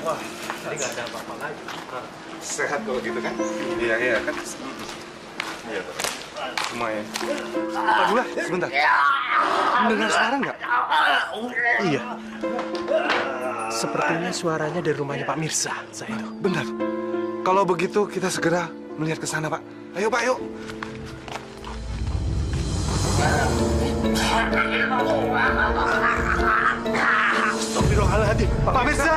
Wah, tadi nggak ada apa-apa lagi. Sehat kalau gitu kan? Iya kan? Iya, lumayan. Pak Dula, sebentar. Mendengar suara nggak? Iya. Sepertinya suaranya dari rumahnya Pak Mirza. Saya itu. Benar. Kalau begitu kita segera melihat ke sana, Pak. Ayo, Pak, yuk. Astagfirullahaladzim. Pak Mirza!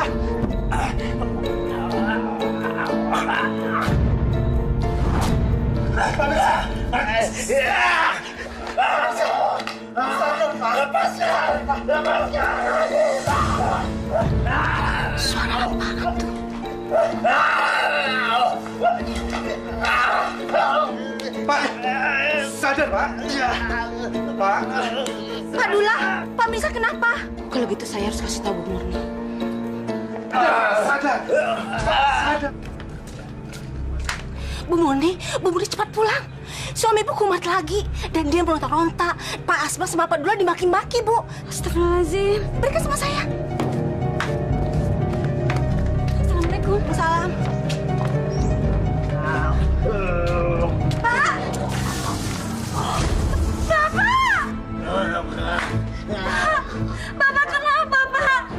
Suara apaan tuh? Pak, sadar, Pak. Pak. Pak Dula, Pak Mirza kenapa? Kalau gitu saya harus kasih tahu Bu Murni. Sadar. Sadar. Bu Murni cepat pulang. Suami Ibu kumat lagi dan dia meronta-ronta. Pak Asma sama Pak Dula dimaki-maki, Bu. Astagfirullahaladzim. Berikan sama saya. Assalamualaikum. Salam. Pak! Bapak! Bapak kenapa, Pak?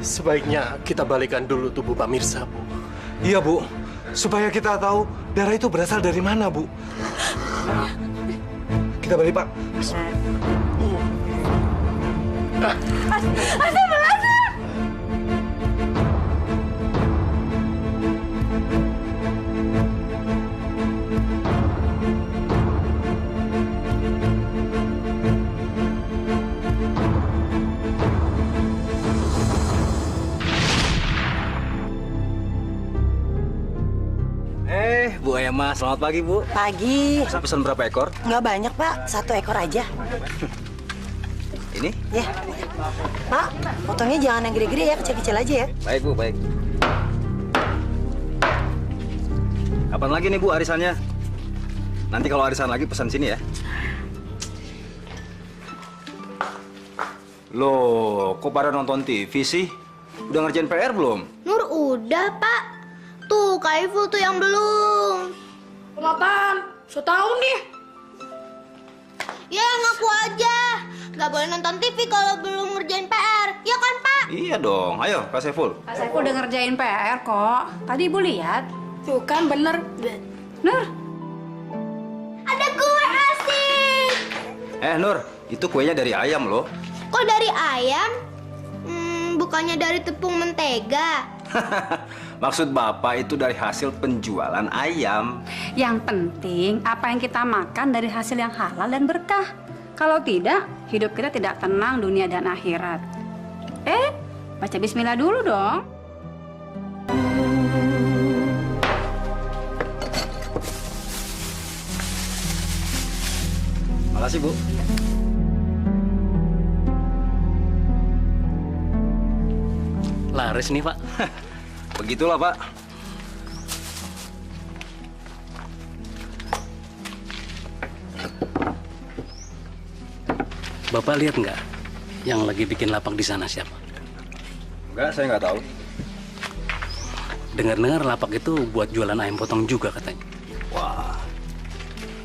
Sebaiknya kita balikan dulu tubuh Pak Mirza, Bu. Iya, Bu. Supaya kita tahu darah itu berasal dari mana, Bu. Kita balik, Pak. Astagfirullahaladzim! Bu Emma, selamat pagi, Bu. Pagi. Bisa pesan berapa ekor? Nggak banyak, Pak. 1 ekor aja. Ini? Ya. Pak, potongnya jangan yang gede-gede ya, kecil-kecil aja ya. Baik, Bu, baik. Kapan lagi nih, Bu, arisannya? Nanti kalau arisan lagi pesan sini ya. Loh, kok pada nonton TV sih? Udah ngerjain PR belum? Nur udah, Pak. Tuh, Kak Iful tuh yang belum. Kenapaan? So tahu nih. Ya, ngaku aja. Nggak boleh nonton TV kalau belum ngerjain PR. Ya kan, Pak? Iya dong. Ayo, Kak Saiful. Kak Saiful udah ngerjain PR kok. Tadi Ibu lihat. Tuh kan bener. Nur. Ada kue asik. Nur, itu kuenya dari ayam loh. Kok dari ayam? Bukannya dari tepung mentega. Maksud Bapak itu dari hasil penjualan ayam. Yang penting apa yang kita makan dari hasil yang halal dan berkah. Kalau tidak, hidup kita tidak tenang dunia dan akhirat. Baca bismillah dulu dong. Makasih, Bu. Laris nih, Pak. Begitulah, Pak. Bapak lihat nggak yang lagi bikin lapak di sana siapa? Enggak, saya nggak tahu. Dengar-dengar lapak itu buat jualan ayam potong juga katanya. Wah,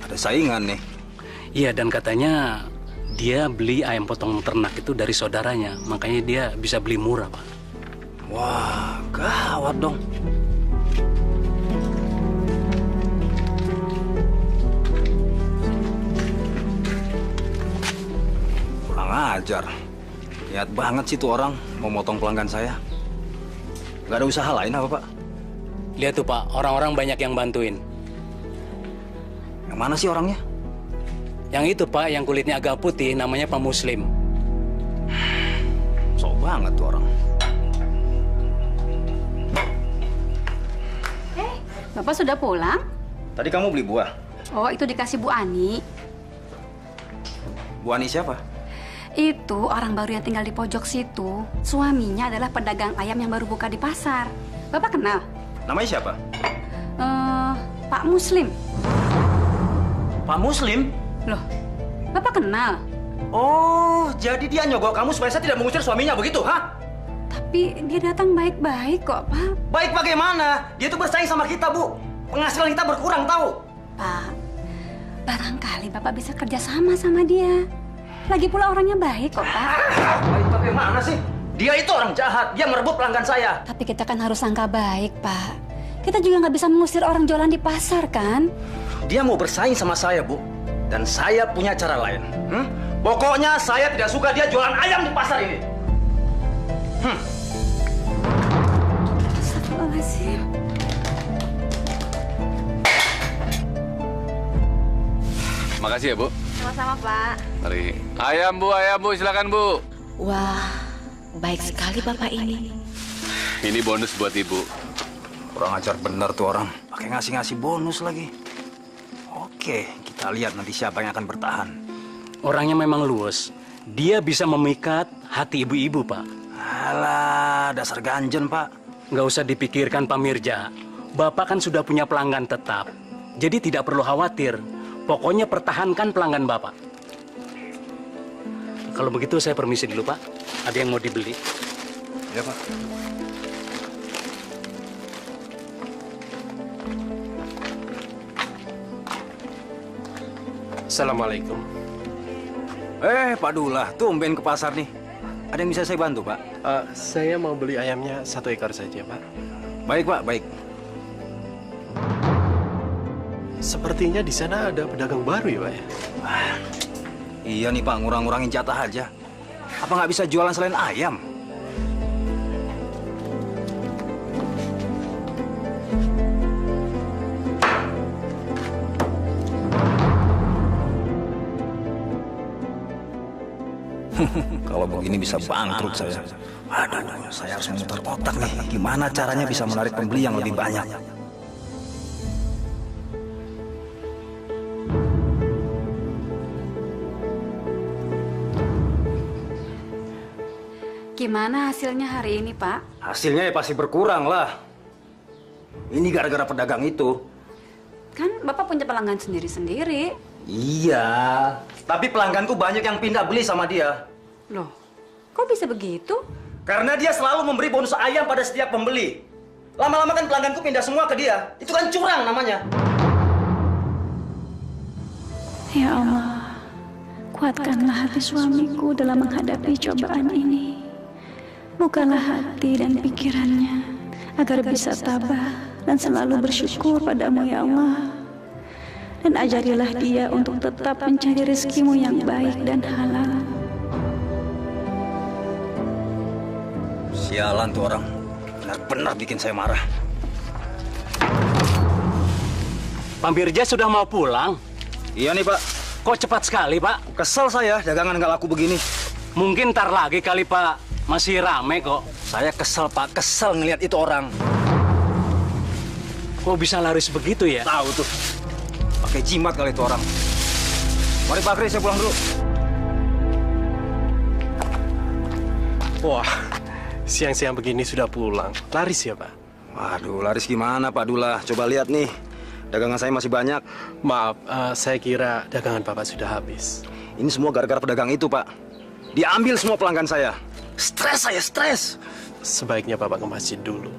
ada saingan nih. Iya, dan katanya dia beli ayam potong ternak itu dari saudaranya, makanya dia bisa beli murah, Pak. Wah, gawat dong. Kurang ajar. Niat banget sih tuh orang mau motong pelanggan saya. Gak ada usaha lain apa, Pak? Lihat tuh, Pak, orang-orang banyak yang bantuin. Yang mana sih orangnya? Yang itu, Pak, yang kulitnya agak putih, namanya Pak Muslim. Sok banget tuh orang. Bapak sudah pulang? Tadi kamu beli buah. Oh, itu dikasih Bu Ani. Bu Ani siapa? Itu orang baru yang tinggal di pojok situ. Suaminya adalah pedagang ayam yang baru buka di pasar. Bapak kenal? Namanya siapa? Pak Muslim. Pak Muslim? Loh, Bapak kenal? Oh, jadi dia nyogok kamu supaya saya tidak mengusir suaminya begitu, ha? Tapi dia datang baik-baik kok, Pak. Baik bagaimana? Dia tuh bersaing sama kita, Bu. Penghasilan kita berkurang, tahu? Pak, barangkali Bapak bisa kerja sama dia. Lagi pula orangnya baik kok, Pak. Baik bagaimana sih? Dia itu orang jahat. Dia merebut pelanggan saya. Tapi kita kan harus sangka baik, Pak. Kita juga nggak bisa mengusir orang jualan di pasar, kan? Dia mau bersaing sama saya, Bu. Dan saya punya cara lain. Pokoknya saya tidak suka dia jualan ayam di pasar ini. Astagfirullahaladzim. Makasih ya, Bu. Sama-sama, Pak. Mari. Ayam, Bu, silakan, Bu. Wah, baik sekali Bapak ini. Ini bonus buat Ibu. Kurang ajar bener tuh orang. Pakai ngasih-ngasih bonus lagi. Oke, kita lihat nanti siapa yang akan bertahan. Orangnya memang luwes. Dia bisa memikat hati ibu-ibu, Pak. Alah, dasar ganjen, Pak. Nggak usah dipikirkan, Pak Mirja. Bapak kan sudah punya pelanggan tetap. Jadi tidak perlu khawatir. Pokoknya pertahankan pelanggan Bapak. Kalau begitu saya permisi dulu, Pak. Ada yang mau dibeli? Ya, Pak. Assalamualaikum. Pak Dullah, tumben ke pasar nih. Ada yang bisa saya bantu, Pak? Saya mau beli ayamnya 1 ekor saja, Pak. Baik, Pak, baik. Sepertinya di sana ada pedagang baru ya, Pak ya? Iya nih, Pak, ngurang-ngurangin jatah aja. Apa nggak bisa jualan selain ayam? Kalau begini bisa bangkrut saya. Aduh, saya harus memutar otak nih. Gimana caranya bisa menarik pembeli yang lebih banyak? Gimana hasilnya hari ini, Pak? Hasilnya ya pasti berkurang lah. Ini gara-gara pedagang itu. Kan Bapak punya pelanggan sendiri-sendiri. Iya, tapi pelangganku banyak yang pindah beli sama dia. Loh, kok bisa begitu? Karena dia selalu memberi bonus ayam pada setiap pembeli. Lama-lama kan pelangganku pindah semua ke dia. Itu kan curang namanya. Ya Allah, kuatkanlah hati suamiku dalam menghadapi cobaan ini. Bukalah hati dan pikirannya agar bisa tabah dan selalu bersyukur padamu ya Allah. Dan ajarilah dia untuk tetap mencari rezekimu yang baik dan halal. Sialan tuh orang. Benar-benar bikin saya marah. Pak Mirja sudah mau pulang? Iya nih, Pak. Kok cepat sekali, Pak? Kesel saya dagangan nggak laku begini. Mungkin ntar lagi kali, Pak. Masih rame kok. Saya kesel, Pak. Kesel ngelihat itu orang. Kok bisa laris begitu ya? Tahu tuh. Pakai jimat kali itu orang. Mari Pak Kris, saya pulang dulu. Wah, siang-siang begini sudah pulang. Laris ya, Pak? Waduh, laris gimana Pak Dullah? Coba lihat nih. Dagangan saya masih banyak. Maaf, saya kira dagangan Bapak sudah habis. Ini semua gara-gara pedagang itu, Pak. Diambil semua pelanggan saya. Stres saya, stres. Sebaiknya Bapak ke masjid dulu.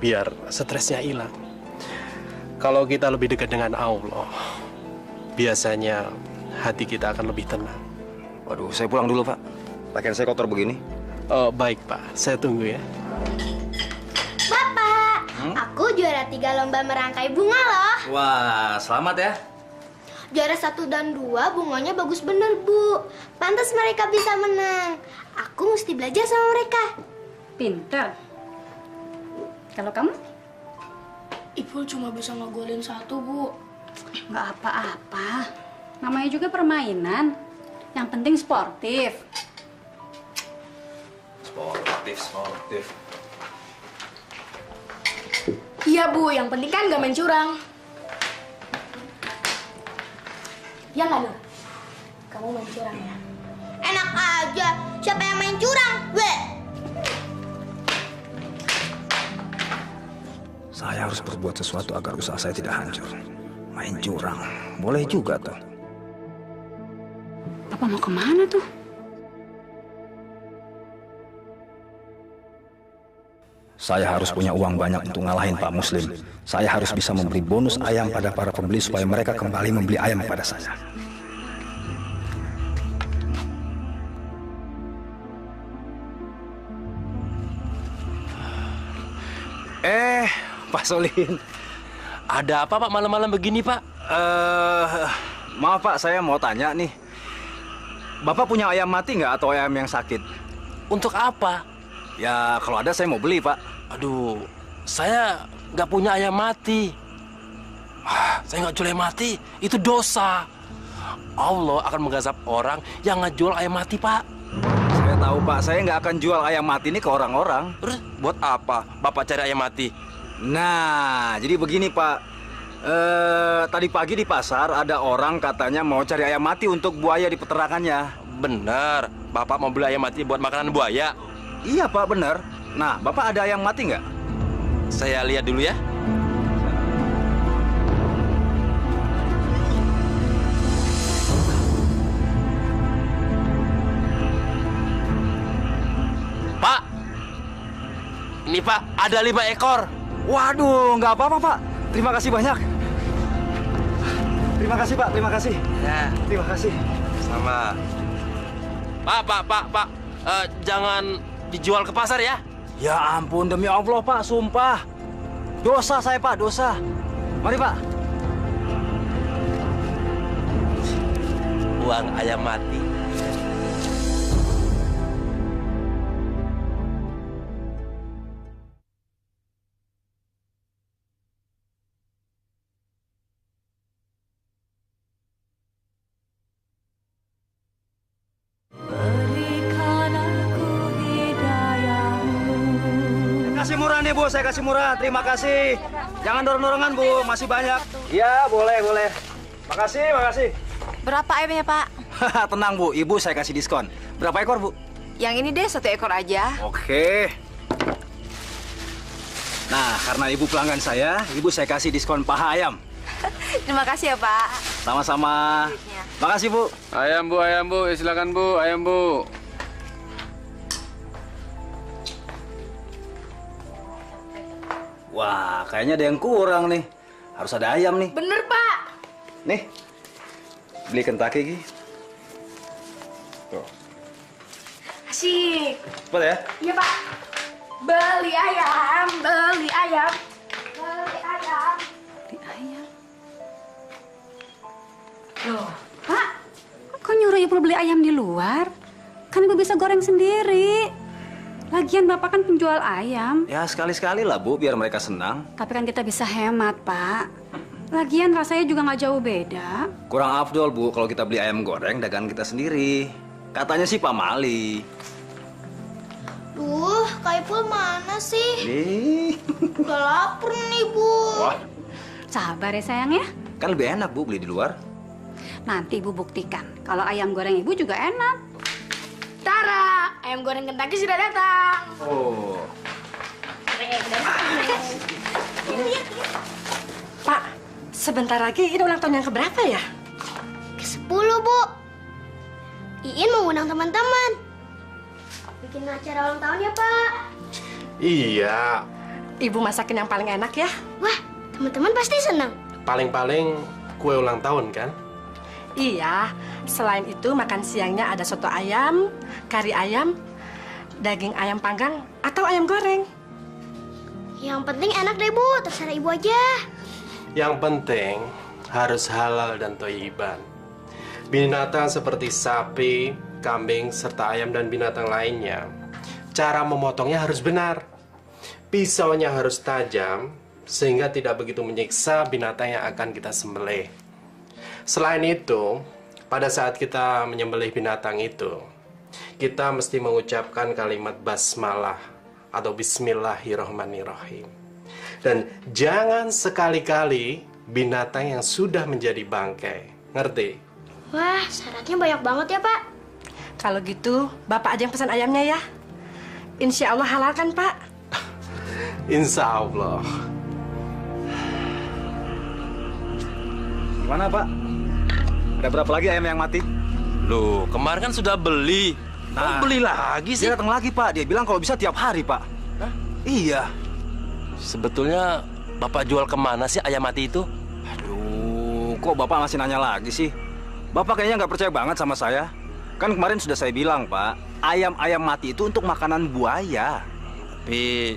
Biar stresnya hilang. Kalau kita lebih dekat dengan Allah, biasanya hati kita akan lebih tenang. Waduh, saya pulang dulu, Pak. Pakaian saya kotor begini. Oh, baik, Pak. Saya tunggu ya. Bapak, aku juara 3 lomba merangkai bunga loh. Wah, selamat ya. Juara 1 dan 2 bunganya bagus bener, Bu. Pantas mereka bisa menang. Aku mesti belajar sama mereka. Pinter. Kalau kamu? Ipul cuma bisa ngegolin 1, Bu. Nggak apa-apa. Namanya juga permainan. Yang penting sportif. Sportif. Iya, Bu. Yang penting kan nggak main curang. Ya nggak, Nur? Kamu main curang ya? Enak aja. Siapa yang main curang? Weh. Saya harus berbuat sesuatu agar usaha saya tidak hancur. Main curang. Boleh juga tuh. Papa mau kemana tuh? Saya harus punya uang banyak untuk ngalahin Pak Muslim. Saya harus bisa memberi bonus ayam pada para pembeli supaya mereka kembali membeli ayam pada saya. Pak Solihin. Ada apa Pak malam-malam begini Pak? Maaf Pak, saya mau tanya nih. Bapak punya ayam mati nggak atau ayam yang sakit? Untuk apa? Ya kalau ada saya mau beli Pak. Aduh, saya nggak punya ayam mati. Saya nggak jual ayam mati, itu dosa. Allah akan menggazab orang yang ngejual ayam mati Pak. Saya tahu Pak, saya nggak akan jual ayam mati ini ke orang-orang. Terus buat apa Bapak cari ayam mati? Nah, jadi begini Pak. Tadi pagi di pasar ada orang katanya mau cari ayam mati untuk buaya di peternakannya. Benar, Bapak mau beli ayam mati buat makanan buaya? Iya Pak, benar. Nah, Bapak ada ayam mati nggak? Saya lihat dulu ya. Pak, ini Pak, ada 5 ekor. Waduh, nggak apa-apa Pak. Terima kasih banyak. Terima kasih Pak, terima kasih. Ya, terima kasih. Sama. Pak, jangan dijual ke pasar ya. Ya ampun, demi Allah Pak, sumpah. Dosa saya Pak, dosa. Mari Pak. Uang ayam mati. Kasih murah nih Bu, saya kasih murah. Terima kasih. Jangan dorong-dorongan Bu, masih banyak. Iya, boleh, boleh. Makasih, makasih. Berapa ayamnya, Pak? Tenang Bu, Ibu saya kasih diskon. Berapa ekor Bu? Yang ini deh 1 ekor aja. Oke. Nah, karena Ibu pelanggan saya, Ibu saya kasih diskon paha ayam. Terima kasih ya, Pak. Sama-sama. Makasih Bu. Ayam Bu, silakan Bu, ayam Bu. Wah, kayaknya ada yang kurang nih. Harus ada ayam nih. Bener, Pak. Nih, beli Kentucky Gi. Tuh. Asik. Cepat ya. Iya, Pak. Beli ayam, beli ayam. Beli ayam. Beli ayam. Loh, Pak, kok nyuruh Ibu beli ayam di luar? Kan Ibu bisa goreng sendiri. Lagian Bapak kan penjual ayam. Ya sekali-sekali lah Bu, biar mereka senang. Tapi kan kita bisa hemat, Pak. Lagian rasanya juga nggak jauh beda. Kurang afdol Bu, kalau kita beli ayam goreng dagangan kita sendiri. Katanya sih Pak Mali. Duh, Kak Ipul mana sih? Nih. Udah lapar nih, Bu. Wah, Sabar ya sayang ya. kan lebih enak Bu beli di luar. Nanti Ibu buktikan kalau ayam goreng Ibu juga enak. Tara, ayam goreng Kentucky sudah datang. Oh. Pak, sebentar lagi ini ulang tahun yang keberapa ya? Ke-10, Bu. Iin mau undang teman-teman. Bikin acara ulang tahun ya, Pak. Iya, Ibu masakin yang paling enak ya? Wah, teman-teman pasti senang. paling-paling kue ulang tahun kan? Iya, selain itu makan siangnya ada soto ayam, kari ayam, daging ayam panggang, atau ayam goreng. Yang penting enak deh, Bu. Terserah Ibu aja. Yang penting harus halal dan thoyiban. Binatang seperti sapi, kambing, serta ayam dan binatang lainnya, cara memotongnya harus benar. Pisaunya harus tajam, sehingga tidak begitu menyiksa binatang yang akan kita sembelih. Selain itu, pada saat kita menyembelih binatang itu, kita mesti mengucapkan kalimat basmalah atau bismillahirrahmanirrahim. Dan jangan sekali-kali binatang yang sudah menjadi bangkai. Ngerti? Wah, syaratnya banyak banget ya, Pak. Kalau gitu, Bapak aja yang pesan ayamnya ya. Insya Allah halal kan, Pak? Insya Allah. Gimana Pak? Ada berapa lagi ayam yang mati? Loh, kemarin kan sudah beli. Kok beli lagi sih? Dia datang lagi Pak. Dia bilang kalau bisa tiap hari Pak. Iya. Sebetulnya Bapak jual kemana sih ayam mati itu? Aduh, kok Bapak masih nanya lagi sih? Bapak kayaknya nggak percaya banget sama saya. Kan kemarin sudah saya bilang, Pak, ayam-ayam mati itu untuk makanan buaya. Tapi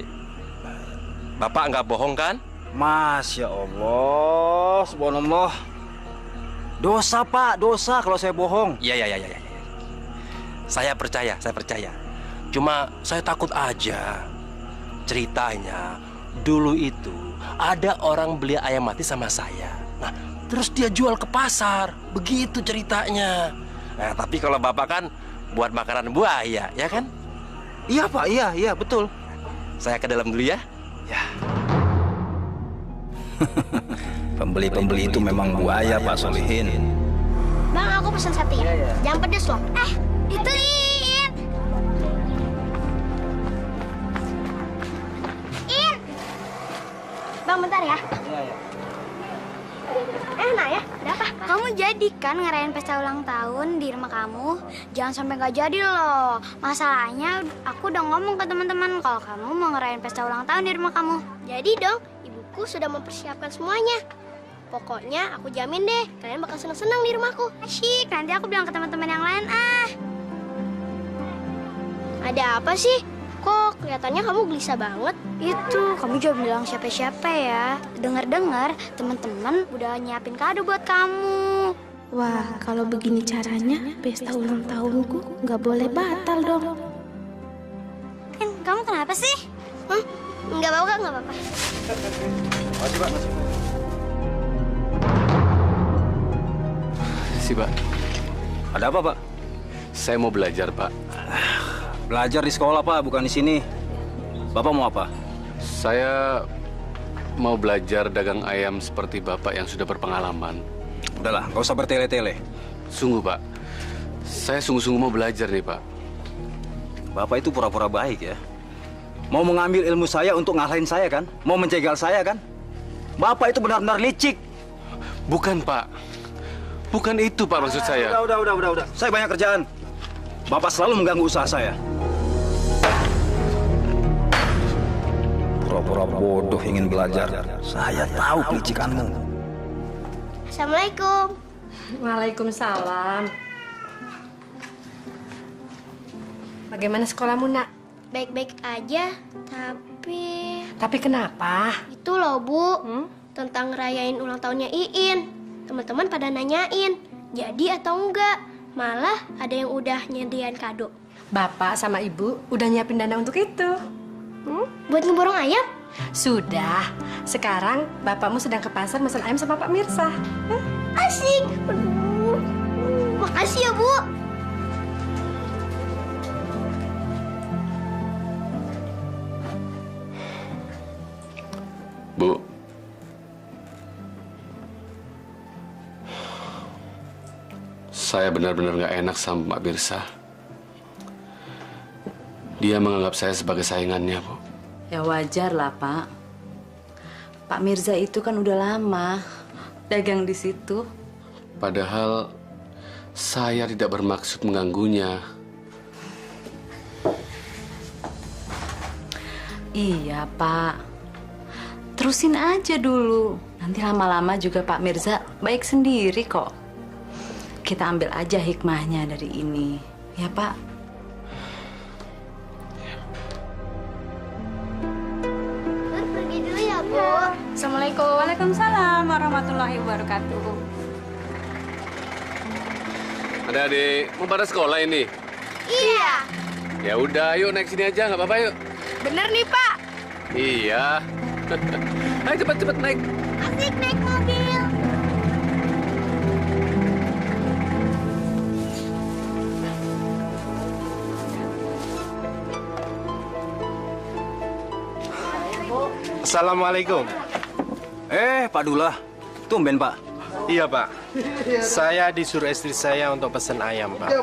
Bapak nggak bohong kan? Masya Allah, subhanallah. Dosa, Pak, dosa kalau saya bohong. Iya. Saya percaya. Cuma saya takut aja. Ceritanya dulu itu ada orang beli ayam mati sama saya. Nah, terus dia jual ke pasar. Begitu ceritanya. Nah, tapi kalau Bapak kan buat makanan buaya, ya kan? Iya, Pak, iya, betul. Saya ke dalam dulu ya. Ya. Pembeli-pembeli itu memang buaya, Pak Solihin. Bang, aku pesan sate. Jangan pedes loh. Itu In. In. Bang, bentar ya. Iya. Nah ya, ada apa? Kamu jadi kan ngerayain pesta ulang tahun di rumah kamu? Jangan sampai nggak jadi loh. Masalahnya aku udah ngomong ke teman-teman kalau kamu mau ngerayain pesta ulang tahun di rumah kamu. Jadi dong, ibuku sudah mempersiapkan semuanya. Pokoknya aku jamin deh, kalian bakal senang-senang di rumahku. Asyik, nanti aku bilang ke teman-teman yang lain Ada apa sih? Kok kelihatannya kamu gelisah banget? Itu, kamu jangan bilang siapa-siapa ya. Dengar-dengar teman-teman udah nyiapin kado buat kamu. Wah, kalau begini caranya, pesta ulang tahunku nggak boleh batal dong. Kamu kenapa sih? Nggak apa-apa. Makasih, Pak. Si Pak, Ada apa, Pak? saya mau belajar Pak. Belajar di sekolah, Pak, bukan di sini. Bapak mau apa? Saya mau belajar dagang ayam seperti Bapak yang sudah berpengalaman. Udahlah, nggak usah bertele-tele. Sungguh Pak, saya sungguh-sungguh mau belajar nih Pak. Bapak itu pura-pura baik ya. Mau mengambil ilmu saya untuk ngalahin saya kan? Mau menjegal saya kan? Bapak itu benar-benar licik. Bukan Pak, bukan itu Pak maksud saya. Udah. Saya banyak kerjaan. Bapak selalu mengganggu usaha saya. Pura-pura bodoh ingin belajar. Saya tahu kelicikanmu. Assalamualaikum. Waalaikumsalam. Bagaimana sekolahmu, Nak? Baik-baik aja, tapi... Tapi kenapa? Itu loh, Bu. Tentang rayain ulang tahunnya Iin. Teman-teman pada nanyain, jadi atau enggak? Malah ada yang udah nyediain kado. Bapak sama Ibu udah nyiapin dana untuk itu. Buat ngeborong ayam? Sudah. Sekarang Bapakmu sedang ke pasar mesen ayam sama Pak Mirsa. Asik. Aduh. Makasih ya, Bu. Bu, saya benar-benar nggak enak sama Pak Mirsa. Dia menganggap saya sebagai saingannya, Bu. Ya wajar lah, Pak. Pak Mirza itu kan udah lama dagang di situ. Padahal saya tidak bermaksud mengganggunya. Iya, Pak. Terusin aja dulu. Nanti lama-lama juga Pak Mirza baik sendiri kok. Kita ambil aja hikmahnya dari ini. Ya, Pak? Pergi dulu ya, Bu. Assalamualaikum. Waalaikumsalam warahmatullahi wabarakatuh. Adik-adik, mau pada sekolah ini? Iya. Ya udah, yuk naik sini aja, nggak apa-apa yuk. Bener nih, Pak. Iya. Ayo cepat-cepat naik. Asik naik mobil. Assalamualaikum. Pak Dullah. Tumben, Pak. Iya, Pak. Saya disuruh istri saya untuk pesen ayam, Pak.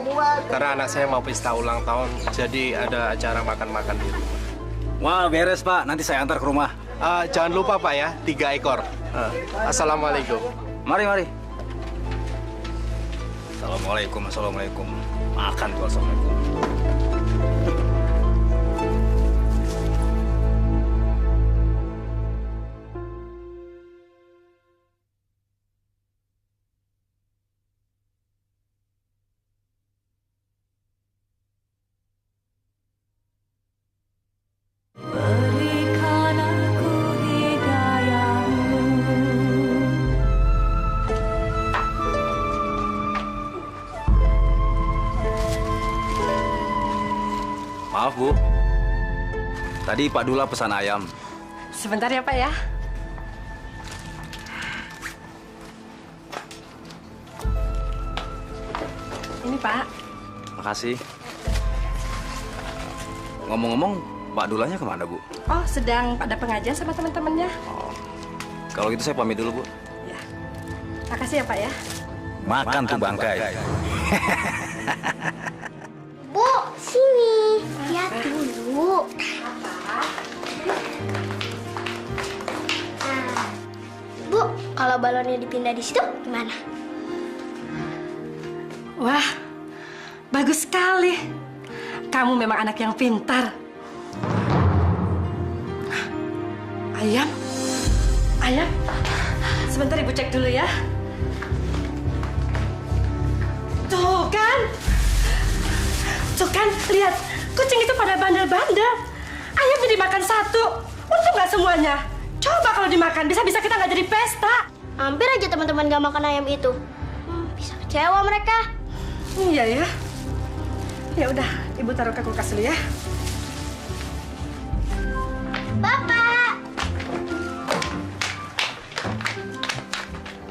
Karena anak saya mau pesta ulang tahun, jadi ada acara makan-makan di rumah. Wah, beres, Pak. Nanti saya antar ke rumah. Jangan lupa, Pak ya, 3 ekor. Assalamualaikum. Mari. Assalamualaikum. Makan tuh, assalamualaikum. Maaf, Bu. Tadi Pak Dula pesan ayam. Sebentar ya, Pak ya. Ini, Pak. Makasih. Ngomong-ngomong, Pak Dulanya kemana, Bu? Oh, sedang pada pengajian sama teman-temannya. Kalau gitu saya pamit dulu, Bu. Ya. Makasih ya, Pak ya. Makan tuh bangkai. Bu, sini. Lihat dulu. Nah, Bu, kalau balonnya dipindah di situ gimana? Wah, bagus sekali. Kamu memang anak yang pintar. Ayam? Ayam? Sebentar Ibu cek dulu ya. Tuh kan? Tuh kan, lihat. Kucing itu pada bandel-bandel. Ayamnya dimakan satu. Untung nggak semuanya. Coba kalau dimakan, bisa-bisa kita nggak jadi pesta. Hampir aja teman-teman gak makan ayam itu. Bisa kecewa mereka. Iya ya. Ya udah, Ibu taruh ke kulkas dulu ya. Bapak.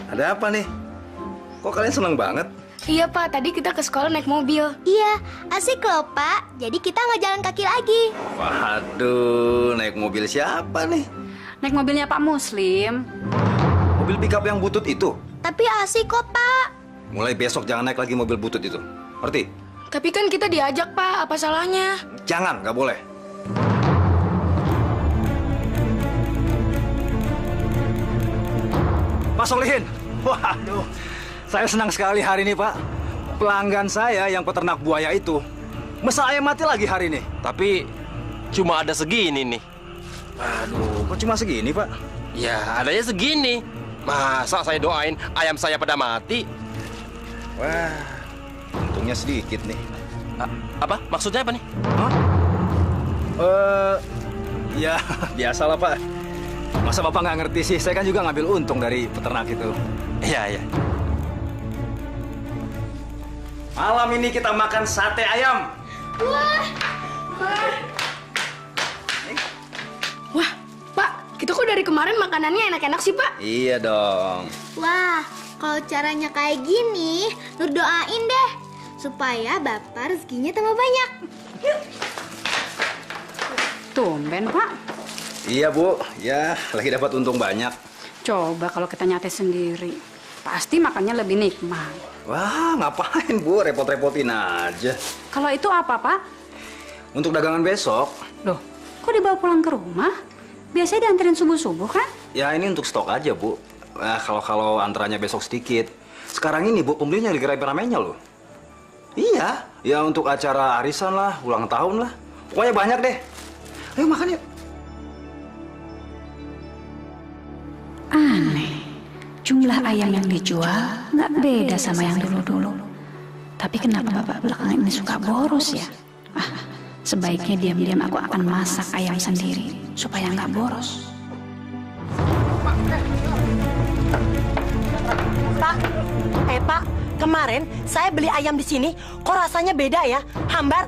Ada apa nih? Kok kalian seneng banget? Iya Pak, tadi kita ke sekolah naik mobil. Iya, asik loh Pak. Jadi kita nggak jalan kaki lagi. Waduh, naik mobil siapa nih? Naik mobilnya Pak Muslim. Mobil pickup yang butut itu? Tapi asik kok Pak. Mulai besok jangan naik lagi mobil butut itu. Ngerti? Tapi kan kita diajak Pak, apa salahnya? Jangan, nggak boleh. Pak Solihin, waduh, saya senang sekali hari ini Pak. Pelanggan saya yang peternak buaya itu, masa ayam mati lagi hari ini. Tapi cuma ada segini nih. Aduh, kok cuma segini Pak? Ya, adanya segini. Masa saya doain ayam saya pada mati? Wah, untungnya sedikit nih. Apa? Maksudnya apa nih? Hah? Ya biasalah Pak. Masa Bapak nggak ngerti sih? Saya kan juga ngambil untung dari peternak itu. Iya, iya. Malam ini kita makan sate ayam. Wah. Wah, Pak, kita kok dari kemarin makanannya enak-enak sih, Pak? Iya dong. Wah, kalau caranya kayak gini, Nur doain deh supaya Bapak rezekinya tambah banyak. Yuk. Tumben, Pak. Iya Bu, ya lagi dapat untung banyak. Coba kalau kita nyate sendiri, pasti makannya lebih nikmat. Wah, ngapain Bu, repot-repotin aja. Kalau itu apa, Pak? Untuk dagangan besok. Loh, kok dibawa pulang ke rumah? Biasanya dianterin subuh-subuh kan? Ya ini untuk stok aja Bu. Nah, kalau antarannya besok sedikit. Sekarang ini Bu, pembelinya lagi rame-ramenya loh. Iya, ya untuk acara arisan lah, ulang tahun lah. Pokoknya banyak deh. Ayo makan yuk. Aneh, jumlah ayam yang dijual nggak beda sama yang dulu-dulu. Tapi kenapa bapak belakangan ini suka boros ya? Ah, sebaiknya diam-diam aku akan masak ayam sendiri supaya nggak boros. Pak, kemarin saya beli ayam di sini, kok rasanya beda ya? Hambar?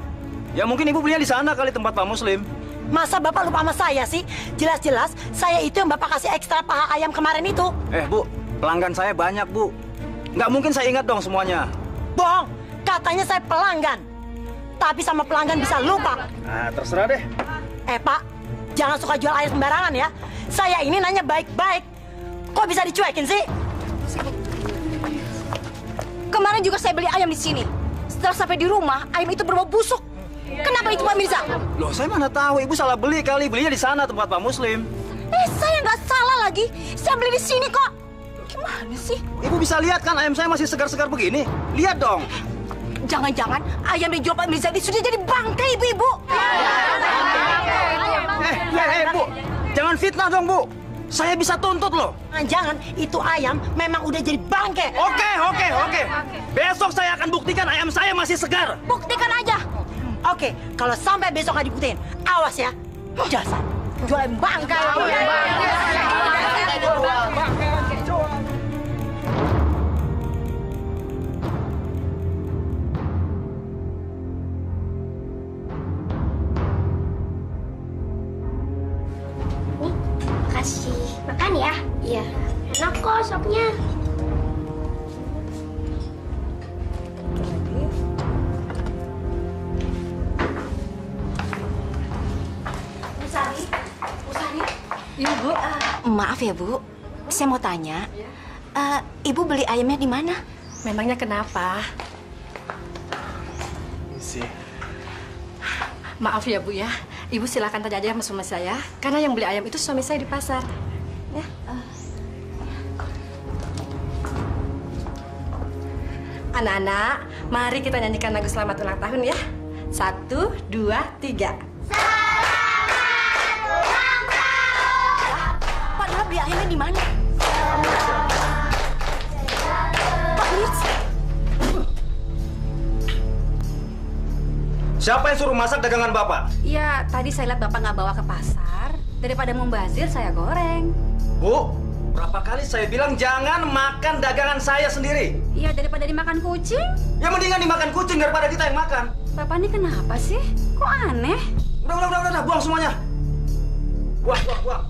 Ya mungkin Ibu belinya di sana kali tempat Pak Muslim. Masa Bapak lupa sama saya sih? Jelas-jelas saya itu yang Bapak kasih ekstra paha ayam kemarin itu. Bu, pelanggan saya banyak Bu. Nggak mungkin saya ingat dong semuanya. Bohong, katanya saya pelanggan. Tapi sama pelanggan bisa lupa. Nah, terserah deh. Pak, jangan suka jual ayam sembarangan ya. Saya ini nanya baik-baik. Kok bisa dicuekin sih? Kemarin juga saya beli ayam di sini. Setelah sampai di rumah, ayam itu berbau busuk. Kenapa itu Pak Mirza? Loh, saya mana tahu. Ibu salah beli kali. Belinya di sana tempat Pak Muslim. Saya nggak salah lagi. Saya beli di sini kok. Gimana sih? Ibu bisa lihat kan ayam saya masih segar-segar begini. Lihat dong. Jangan-jangan ayam yang dijual Pak Mirza ini sudah jadi bangkai ibu-ibu. Bu. Jangan fitnah dong, Bu. Saya bisa tuntut loh. Jangan, itu ayam memang udah jadi bangke. Oke. Besok saya akan buktikan ayam saya masih segar. Buktikan aja. Oke, kalau sampai besok nggak dibuktiin, awas ya. Dasar, jual ayam bangkai. Makasih. Makan ya? Iya. Enak kok sopnya. Iya, Bu. Maaf ya, Bu. Saya mau tanya. Ibu beli ayamnya di mana? Memangnya kenapa? Sih. Maaf ya, Bu ya. Ibu silakan tanya aja sama suami saya. Karena yang beli ayam itu suami saya di pasar. Ya. Anak-anak, mari kita nyanyikan lagu selamat ulang tahun ya. 1, 2, 3. Pak Dula beli ayamnya di mana? Pak Mirza. Siapa yang suruh masak dagangan Bapak? Iya, tadi saya lihat Bapak nggak bawa ke pasar. Daripada membazir, saya goreng. Bu, berapa kali saya bilang jangan makan dagangan saya sendiri? Iya, daripada dimakan kucing. Ya mendingan dimakan kucing daripada kita yang makan. Bapak ini kenapa sih? Kok aneh? Udah, buang semuanya. Buang.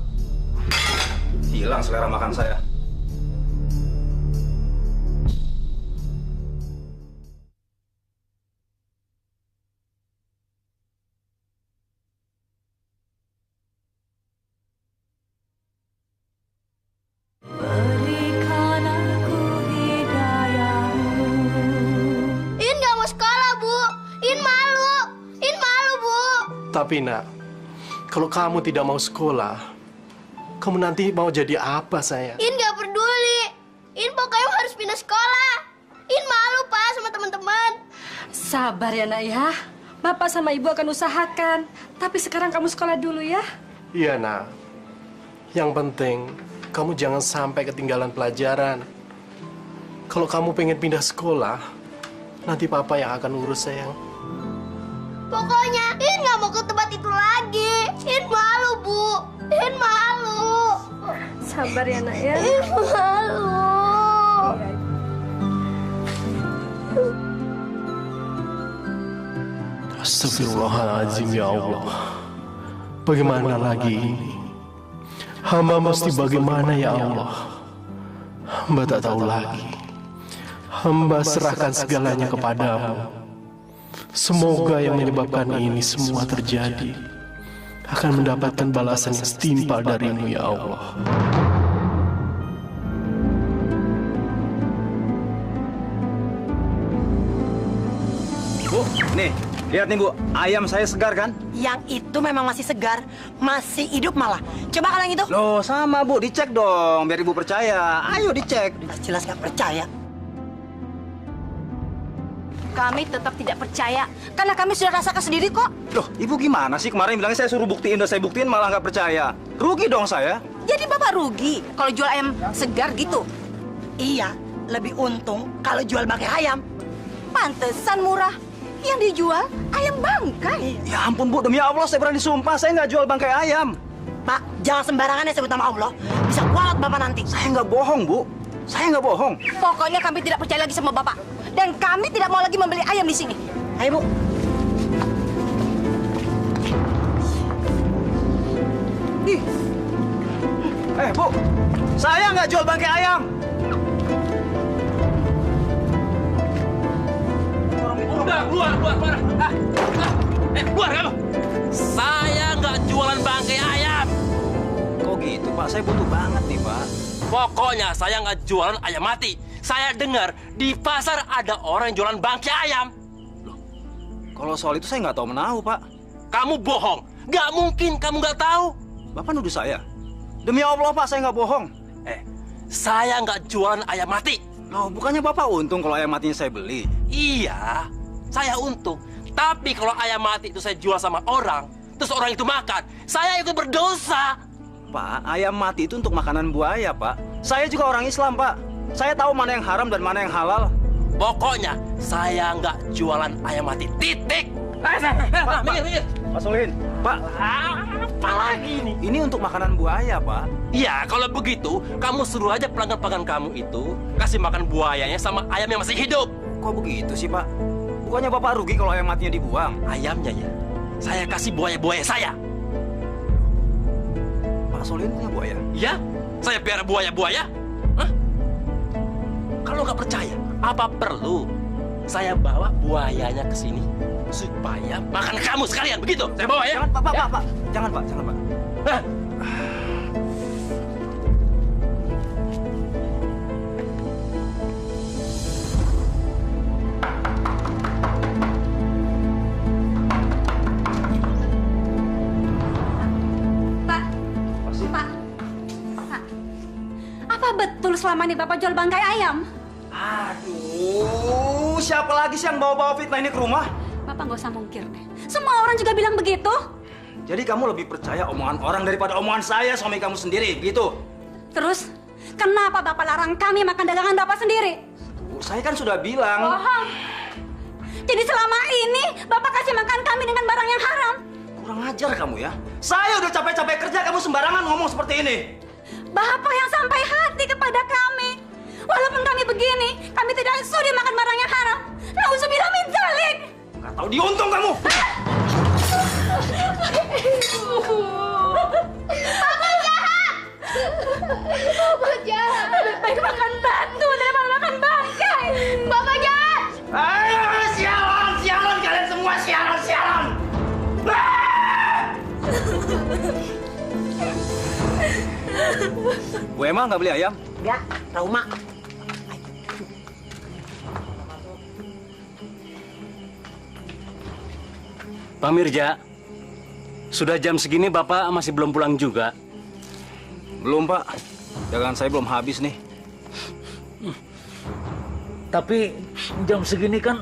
Hilang selera makan saya. In nggak mau sekolah, Bu. In malu. In malu, Bu. Tapi nak, kalau kamu tidak mau sekolah, kamu nanti mau jadi apa sayang? In nggak peduli. In pokoknya harus pindah sekolah. In malu, Pak, sama teman-teman. Sabar ya, Nak ya. Bapak sama Ibu akan usahakan. Tapi sekarang kamu sekolah dulu ya. Iya nak. Yang penting kamu jangan sampai ketinggalan pelajaran. Kalau kamu pengen pindah sekolah, nanti papa yang akan urus sayang. Pokoknya In nggak mau ke tempat itu lagi. In malu, Bu. In malu. Sabar ya, Nak ya. In malu. Astagfirullahaladzim ya Allah. Bagaimana lagi ini? Hamba mesti bagaimana ya Allah? Hamba tak tahu lagi. Hamba serahkan segalanya kepadamu. Semoga yang menyebabkan ini semua terjadi akan mendapatkan balasan yang setimpal darimu ya Allah. Bu, nih, lihat nih Bu, ayam saya segar kan? Yang itu memang masih segar, masih hidup malah. Coba kalau yang itu. Loh, sama Bu, dicek dong, biar Ibu percaya. Ayo dicek. Jelas nggak percaya. Kami tetap tidak percaya, karena kami sudah rasakan sendiri kok. Loh, Ibu gimana sih? Kemarin bilangnya saya suruh buktiin, udah saya buktiin malah nggak percaya. Rugi dong saya. Jadi Bapak rugi kalau jual ayam segar gitu? Iya, lebih untung kalau jual bangkai ayam. Pantesan murah. Yang dijual ayam bangkai. Ya ampun Bu, demi Allah saya berani sumpah, saya nggak jual bangkai ayam. Pak, jangan sembarangan ya sebut nama Allah. Bisa kualat Bapak nanti. Saya nggak bohong Bu, saya nggak bohong. Pokoknya kami tidak percaya lagi sama Bapak. Dan kami tidak mau lagi membeli ayam di sini. Ayo Bu. Ih. Bu, saya nggak jual bangkai ayam. Udah, keluar. Keluar kamu. Saya nggak jualan bangkai ayam. Kok gitu Pak, saya butuh banget nih Pak. Pokoknya saya nggak jualan ayam mati. Saya dengar di pasar ada orang yang jualan bangkai ayam. Loh, kalau soal itu saya nggak tahu menahu Pak. Kamu bohong. Nggak mungkin kamu nggak tahu. Bapak nuduh saya. Demi Allah Pak, saya nggak bohong. Saya nggak jualan ayam mati. Loh, bukannya Bapak untung kalau ayam matinya saya beli? Iya, saya untung. Tapi kalau ayam mati itu saya jual sama orang, terus orang itu makan, saya itu berdosa. Pak, ayam mati itu untuk makanan buaya, Pak. Saya juga orang Islam, Pak. Saya tahu mana yang haram dan mana yang halal. Pokoknya saya nggak jualan ayam mati. Titik. Minggir. Pak Solihin, Pak. Apa lagi ini? Ini untuk makanan buaya, Pak. Iya, kalau begitu, kamu suruh aja pelanggan-pelanggan kamu itu kasih makan buayanya sama ayam yang masih hidup. Kok begitu sih, Pak? Bukannya Bapak rugi kalau ayam matinya dibuang? Ayamnya ya, saya kasih buaya-buaya saya. Pak Solihin punya buaya? Ya, saya piara buaya-buaya. Hah? Kalau nggak percaya, apa perlu saya bawa buayanya ke sini supaya makan kamu sekalian? Begitu? Saya bawa ya? Jangan, Pak, Ya? Pak. Jangan, Pak. Jangan, Pak. Hah? Pak, Pak, Pak, apa betul selama ini Bapak jual bangkai ayam? Aduh, siapa lagi sih yang bawa-bawa fitnah ini ke rumah? Bapak nggak usah mungkir deh. Semua orang juga bilang begitu. Jadi kamu lebih percaya omongan orang daripada omongan saya, suami kamu sendiri, begitu? Terus, kenapa Bapak larang kami makan dagangan Bapak sendiri? Saya kan sudah bilang. Bohong. Jadi selama ini Bapak kasih makan kami dengan barang yang haram. Kurang ajar kamu ya. Saya udah capek-capek kerja, kamu sembarangan ngomong seperti ini. Bapak yang sampai hati kepada kami. Walaupun kami begini, kami tidak sudi makan barang yang haram. Nauzubillah min dzalik. Nggak tahu diuntung kamu. Bapak jahat! Bapak jahat! Lebih baik makan batu daripada makan bangkai. Bapak jahat! Ayo, sialan, sialan kalian semua, sialan, sialan. Bu Emma nggak beli ayam? Ya, trauma. Pak Mirja, sudah jam segini Bapak masih belum pulang juga? Belum, Pak. Dagangan saya belum habis nih. Tapi jam segini kan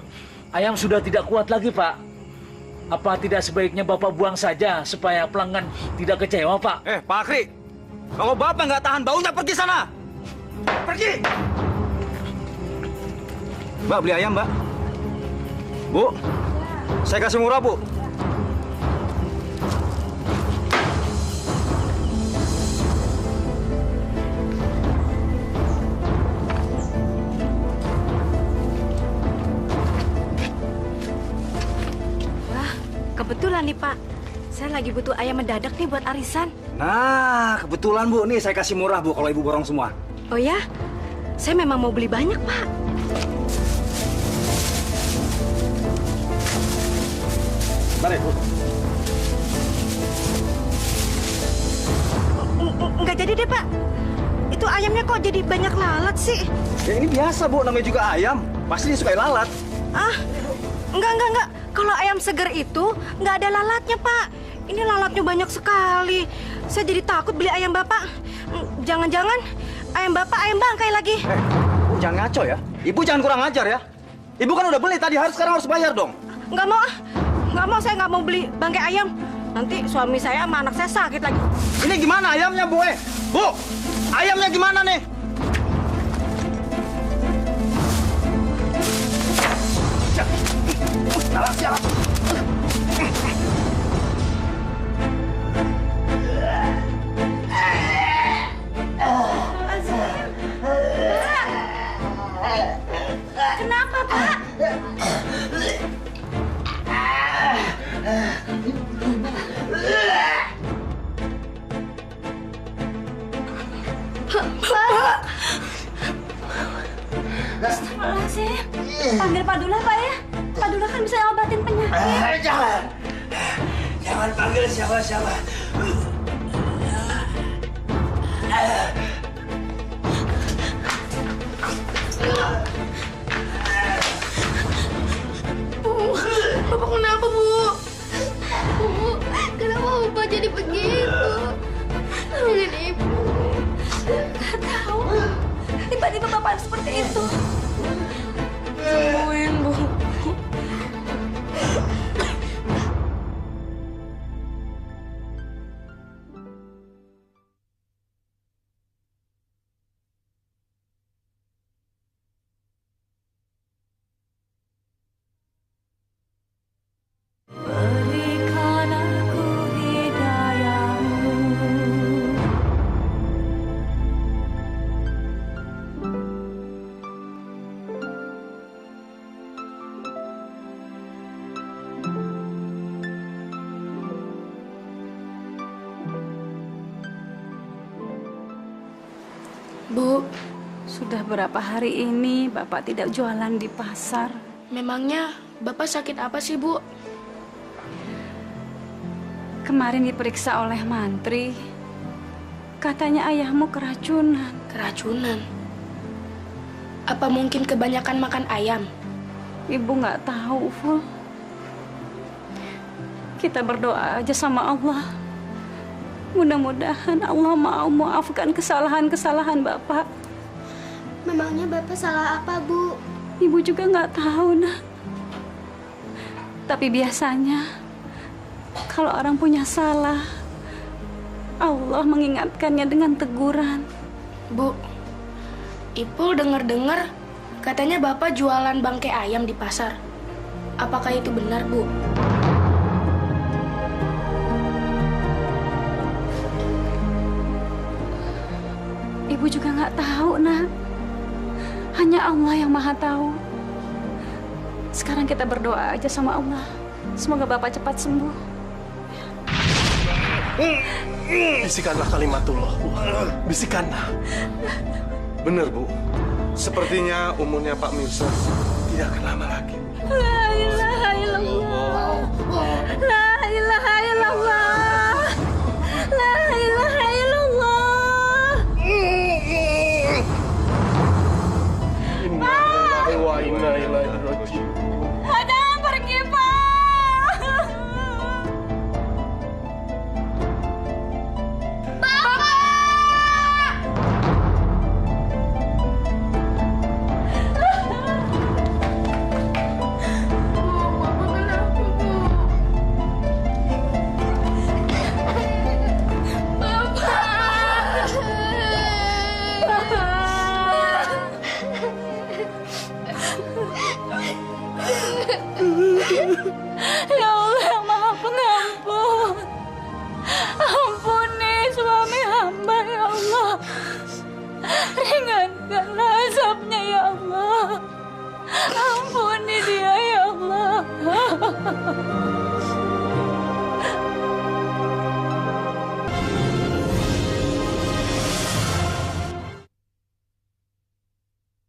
ayam sudah tidak kuat lagi, Pak. Apa tidak sebaiknya Bapak buang saja supaya pelanggan tidak kecewa, Pak? Pak Akri, kalau Bapak nggak tahan baunya, pergi sana. Pergi. Mbak, beli ayam, Mbak. Bu, saya kasih murah, Bu. Kebetulan nih Pak, saya lagi butuh ayam mendadak nih buat arisan. Nah, kebetulan Bu, nih saya kasih murah Bu kalau Ibu borong semua. Oh ya? Saya memang mau beli banyak Pak. Balik Bu. Nggak jadi deh Pak. Itu ayamnya kok jadi banyak lalat sih? Ya ini biasa Bu, namanya juga ayam. Pasti disukai lalat. Ah, enggak. Kalau ayam seger itu nggak ada lalatnya Pak. Ini lalatnya banyak sekali. Saya jadi takut beli ayam Bapak. Jangan-jangan ayam Bapak ayam bangkai lagi. Bu, jangan ngaco ya. Ibu jangan kurang ajar ya. Ibu kan udah beli tadi, sekarang harus bayar dong. Nggak mau, saya nggak mau beli bangkai ayam. Nanti suami saya sama anak saya sakit lagi. Ini gimana ayamnya Bu? Bu, ayamnya gimana nih? Sialan. Kenapa Pak? Pak. Astagfirullahaladzim. Panggil Pak Dula Pak ya. Pak Dula kan bisa obatin penyakit. Jangan panggil siapa-siapa. Bapak kenapa, Bu? Bu, kenapa Bapak jadi begitu? Tolongin Ibu. Gak tahu. Tiba-tiba Bapak seperti itu. Sembuhin, Bu. Berikan aku hidayahmu. Bu, Sudah berapa hari ini Bapak tidak jualan di pasar? memangnya Bapak sakit apa sih, Bu? Kemarin diperiksa oleh mantri. Katanya ayahmu keracunan. Keracunan? Apa mungkin kebanyakan makan ayam? Ibu nggak tahu, Ful. Kita berdoa aja sama Allah. Mudah-mudahan Allah mau maafkan kesalahan-kesalahan Bapak. Memangnya Bapak salah apa, Bu? Ibu juga nggak tahu, nak. Tapi biasanya kalau orang punya salah, Allah mengingatkannya dengan teguran. Bu, Ipul dengar-dengar katanya Bapak jualan bangkai ayam di pasar. Apakah itu benar, Bu? Ibu juga nggak tahu, nak. Hanya Allah yang maha tahu. Sekarang kita berdoa aja sama Allah. Semoga Bapak cepat sembuh. Bisikanlah kalimatullah, Bu. Bisikanlah. Benar, Bu. Sepertinya umurnya Pak Mirza tidak akan lama lagi. La ilaha illallah. La ilaha